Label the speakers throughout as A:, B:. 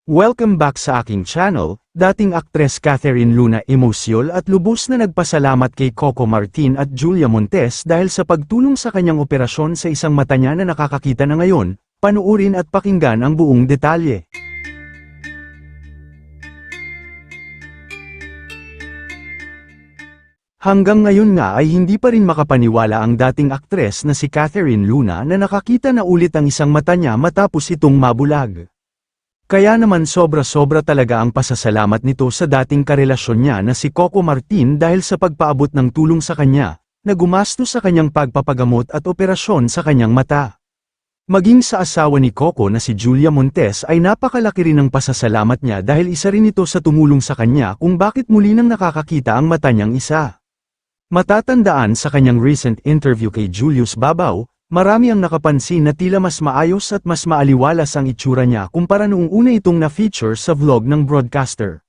A: Welcome back sa aking channel. Dating aktres Catherine Luna emosyol at lubos na nagpasalamat kay Coco Martin at Julia Montes dahil sa pagtulong sa kanyang operasyon sa isang mata niya na nakakakita na ngayon. Panuurin at pakinggan ang buong detalye. Hanggang ngayon nga ay hindi pa rin makapaniwala ang dating aktres na si Catherine Luna na nakakita na ulit ang isang mata niya matapos itong mabulag. Kaya naman sobra-sobra talaga ang pasasalamat nito sa dating karelasyon niya na si Coco Martin dahil sa pagpaabot ng tulong sa kanya, na gumastos sa kanyang pagpapagamot at operasyon sa kanyang mata. Maging sa asawa ni Coco na si Julia Montes ay napakalaki rin ang pasasalamat niya dahil isa rin ito sa tumulong sa kanya kung bakit muli nang nakakakita ang mata niyang isa. Matatandaan sa kanyang recent interview kay Julius Babaw, marami ang nakapansin na tila mas maayos at mas maaliwalas ang itsura niya kumpara noong una itong na-feature sa vlog ng broadcaster.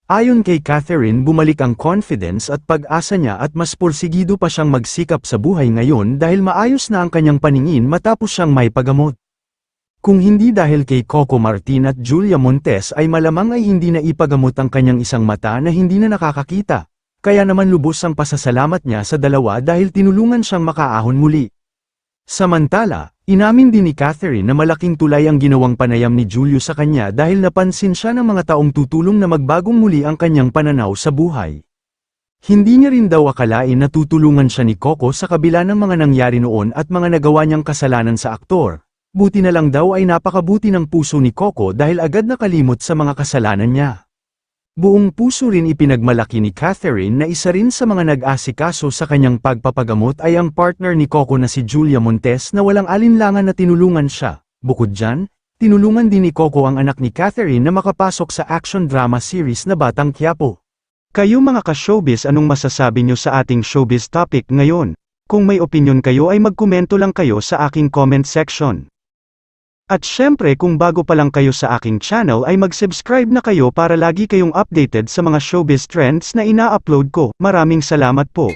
A: Ayon kay Catherine, bumalik ang confidence at pag-asa niya at mas porsigido pa siyang magsikap sa buhay ngayon dahil maayos na ang kanyang paningin matapos siyang may pagamot. Kung hindi dahil kay Coco Martin at Julia Montes ay malamang ay hindi na ipagamot ang kanyang isang mata na hindi na nakakakita, kaya naman lubos ang pasasalamat niya sa dalawa dahil tinulungan siyang makaahon muli. Samantala, inamin din ni Catherine na malaking tulay ang ginawang panayam ni Julius sa kanya dahil napansin siya ng mga taong tutulong na magbagong muli ang kanyang pananaw sa buhay. Hindi niya rin daw akalain na tutulungan siya ni Coco sa kabila ng mga nangyari noon at mga nagawa niyang kasalanan sa aktor. Buti na lang daw ay napakabuti ng puso ni Coco dahil agad nakalimot sa mga kasalanan niya. Buong puso rin ipinagmalaki ni Catherine na isa rin sa mga nag-asikaso sa kanyang pagpapagamot ay ang partner ni Coco na si Julia Montes na walang alinlangan na tinulungan siya. Bukod dyan, tinulungan din ni Coco ang anak ni Catherine na makapasok sa action drama series na Batang Quiapo. Kayo mga ka-showbiz, anong masasabi nyo sa ating showbiz topic ngayon? Kung may opinion kayo ay magkomento lang kayo sa aking comment section. At syempre kung bago pa lang kayo sa aking channel ay mag-subscribe na kayo para lagi kayong updated sa mga showbiz trends na ina-upload ko. Maraming salamat po.